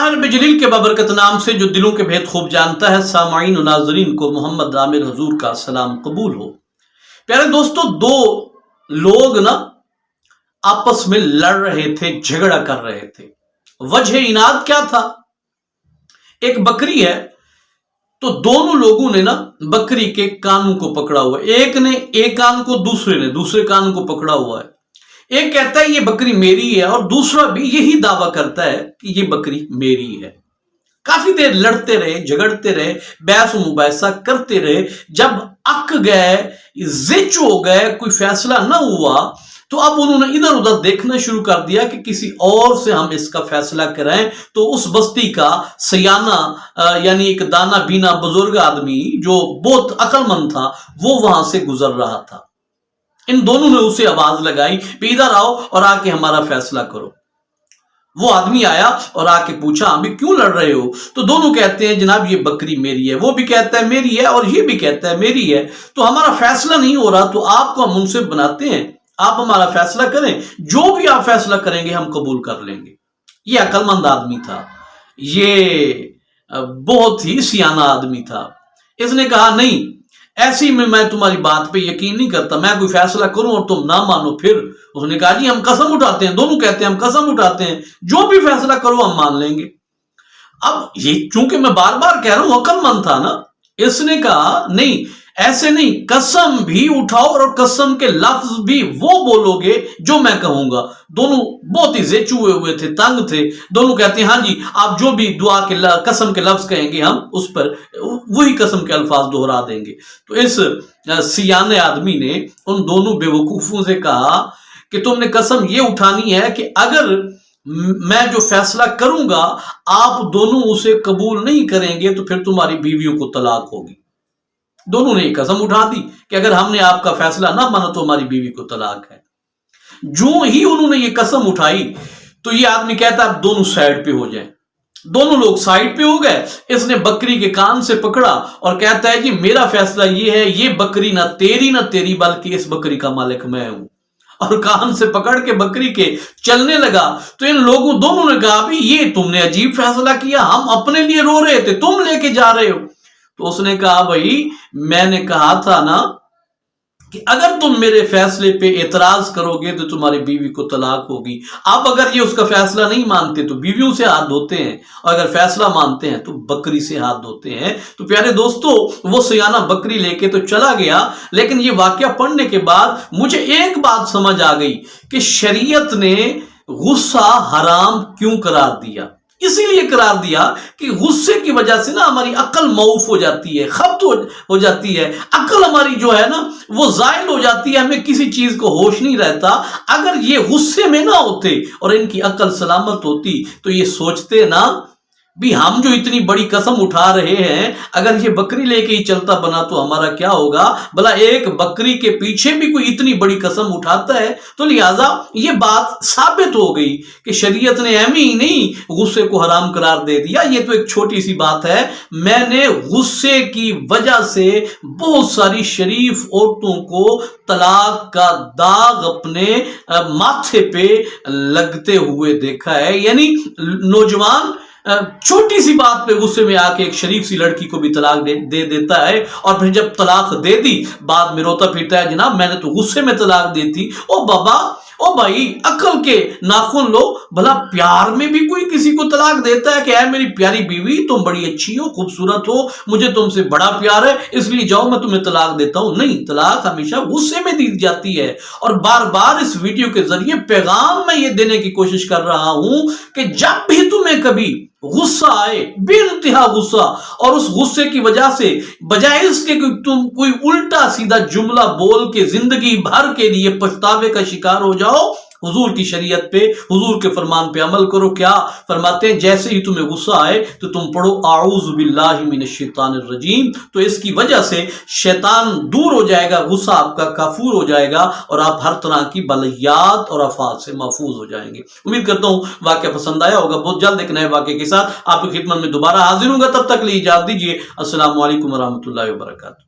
اللہ رب جلیل کے بابرکت نام سے جو دلوں کے بھید خوب جانتا ہے، سامعین و ناظرین کو محمد عامر حضور کا سلام قبول ہو۔ پیارے دوستو، دو لوگ نا آپس میں لڑ رہے تھے، جھگڑا کر رہے تھے۔ وجہ اناد کیا تھا؟ ایک بکری ہے تو دونوں لوگوں نے نا بکری کے کانوں کو پکڑا ہوا ہے۔ ایک نے ایک کان کو، دوسرے کان کو پکڑا ہوا ہے۔ ایک کہتا ہے یہ بکری میری ہے، اور دوسرا بھی یہی دعویٰ کرتا ہے کہ یہ بکری میری ہے۔ کافی دیر لڑتے رہے، جھگڑتے رہے، بحث و مباحثہ کرتے رہے۔ جب اک گئے، زچ ہو گئے، کوئی فیصلہ نہ ہوا، تو اب انہوں نے ادھر ادھر دیکھنا شروع کر دیا کہ کسی اور سے ہم اس کا فیصلہ کرائیں۔ تو اس بستی کا سیانہ یعنی ایک دانا بینا بزرگ آدمی جو بہت عقل مند تھا، وہ وہاں سے گزر رہا تھا۔ ان دونوں نے اسے آواز لگائی کہ ادھر آؤ اور آ کے ہمارا فیصلہ کرو۔ وہ آدمی آیا اور آ کے پوچھا ابھی کیوں لڑ رہے ہو؟ تو دونوں کہتے ہیں جناب یہ بکری میری ہے، وہ بھی کہتا ہے میری ہے، اور یہ بھی کہتا ہے میری ہے، تو ہمارا فیصلہ نہیں ہو رہا، تو آپ کو ہم منصف بناتے ہیں، آپ ہمارا فیصلہ کریں، جو بھی آپ فیصلہ کریں گے ہم قبول کر لیں گے۔ یہ عقل مند آدمی تھا، یہ بہت ہی سیانہ آدمی تھا۔ اس نے کہا نہیں، ایسی میں تمہاری بات پہ یقین نہیں کرتا، میں کوئی فیصلہ کروں اور تم نہ مانو پھر۔ اس نے کہا جی ہم قسم اٹھاتے ہیں، دونوں کہتے ہیں ہم قسم اٹھاتے ہیں، جو بھی فیصلہ کرو ہم مان لیں گے۔ اب یہ چونکہ میں بار بار کہہ رہا ہوں عقل مند تھا نا، اس نے کہا نہیں ایسے نہیں، قسم بھی اٹھاؤ اور قسم کے لفظ بھی وہ بولو گے جو میں کہوں گا۔ دونوں بہت ہی زچوئے ہوئے تھے، تنگ تھے۔ دونوں کہتے ہیں ہاں جی آپ جو بھی دعا کے قسم کے لفظ کہیں گے ہم اس پر وہی قسم کے الفاظ دہرا دیں گے۔ تو اس سیانے آدمی نے ان دونوں بے وقوفوں سے کہا کہ تم نے قسم یہ اٹھانی ہے کہ اگر میں جو فیصلہ کروں گا آپ دونوں اسے قبول نہیں کریں گے تو پھر تمہاری بیویوں کو طلاق ہوگی۔ دونوں نے یہ قسم اٹھا دی کہ اگر ہم نے آپ کا فیصلہ نہ مانا تو ہماری بیوی کو طلاق ہے۔ جو ہی انہوں نے یہ قسم اٹھائی تو یہ آدمی کہتا ہے اب دونوں سائیڈ پہ ہو جائیں۔ دونوں لوگ سائیڈ پہ ہو گئے۔ اس نے بکری کے کان سے پکڑا اور کہتا ہے جی میرا فیصلہ یہ ہے، یہ بکری نہ تیری بلکہ اس بکری کا مالک میں ہوں، اور کان سے پکڑ کے بکری کے چلنے لگا۔ تو ان لوگوں دونوں نے کہا بھی یہ تم نے عجیب فیصلہ کیا، ہم اپنے لیے رو رہے تھے، تم لے کے جا رہے ہو۔ تو اس نے کہا بھائی میں نے کہا تھا نا کہ اگر تم میرے فیصلے پہ اعتراض کرو گے تو تمہاری بیوی کو طلاق ہوگی۔ آپ اگر یہ اس کا فیصلہ نہیں مانتے تو بیویوں سے ہاتھ دھوتے ہیں، اور اگر فیصلہ مانتے ہیں تو بکری سے ہاتھ دھوتے ہیں۔ تو پیارے دوستو وہ سیانہ بکری لے کے تو چلا گیا، لیکن یہ واقعہ پڑھنے کے بعد مجھے ایک بات سمجھ آ گئی کہ شریعت نے غصہ حرام کیوں قرار دیا۔ اسی لیے قرار دیا کہ غصے کی وجہ سے نا ہماری عقل معوف ہو جاتی ہے، خبط ہو جاتی ہے، عقل ہماری جو ہے نا وہ زائل ہو جاتی ہے، ہمیں کسی چیز کو ہوش نہیں رہتا۔ اگر یہ غصے میں نہ ہوتے اور ان کی عقل سلامت ہوتی تو یہ سوچتے نا بھی ہم جو اتنی بڑی قسم اٹھا رہے ہیں اگر یہ بکری لے کے ہی چلتا بنا تو ہمارا کیا ہوگا؟ بھلا ایک بکری کے پیچھے بھی کوئی اتنی بڑی قسم اٹھاتا ہے۔ تو لہٰذا یہ بات ثابت ہو گئی کہ شریعت نے ایم ہی نہیں غصے کو حرام قرار دے دیا۔ یہ تو ایک چھوٹی سی بات ہے، میں نے غصے کی وجہ سے بہت ساری شریف عورتوں کو طلاق کا داغ اپنے ماتھے پہ لگتے ہوئے دیکھا ہے۔ یعنی نوجوان چھوٹی سی بات پہ غصے میں آ کے ایک شریف سی لڑکی کو بھی طلاق دے دیتا ہے، اور پھر جب طلاق دے دی بعد میں روتا پھرتا ہے جناب میں نے تو غصے میں طلاق دی تھی۔ او بابا او بھائی عقل کے ناخن لو، بھلا پیار میں بھی کوئی کسی کو طلاق دیتا ہے کہ اے میری پیاری بیوی تم بڑی اچھی ہو، خوبصورت ہو، مجھے تم سے بڑا پیار ہے اس لیے جاؤ میں تمہیں طلاق دیتا ہوں؟ نہیں، طلاق ہمیشہ غصے میں دی جاتی ہے۔ اور بار بار اس ویڈیو کے ذریعے پیغام میں یہ دینے کی کوشش کر رہا ہوں کہ جب بھی تمہیں کبھی غصہ آئے، بے انتہا غصہ، اور اس غصے کی وجہ سے بجائے اس کے تم کوئی الٹا سیدھا جملہ بول کے زندگی بھر کے لیے پچھتاوے کا شکار ہو جاؤ، حضور کی شریعت پہ، حضور کے فرمان پہ عمل کرو۔ کیا فرماتے ہیں؟ جیسے ہی تمہیں غصہ آئے تو تم پڑھو اعوذ باللہ من الشیطان الرجیم، تو اس کی وجہ سے شیطان دور ہو جائے گا، غصہ آپ کا کافور ہو جائے گا، اور آپ ہر طرح کی بلیات اور آفات سے محفوظ ہو جائیں گے۔ امید کرتا ہوں واقعہ پسند آیا ہوگا۔ بہت جلد ایک نئے واقعے کے ساتھ آپ کی خدمت میں دوبارہ حاضر ہوں گا، تب تک لیے اجازت دیجیے۔ السلام علیکم ورحمۃ اللہ وبرکاتہ۔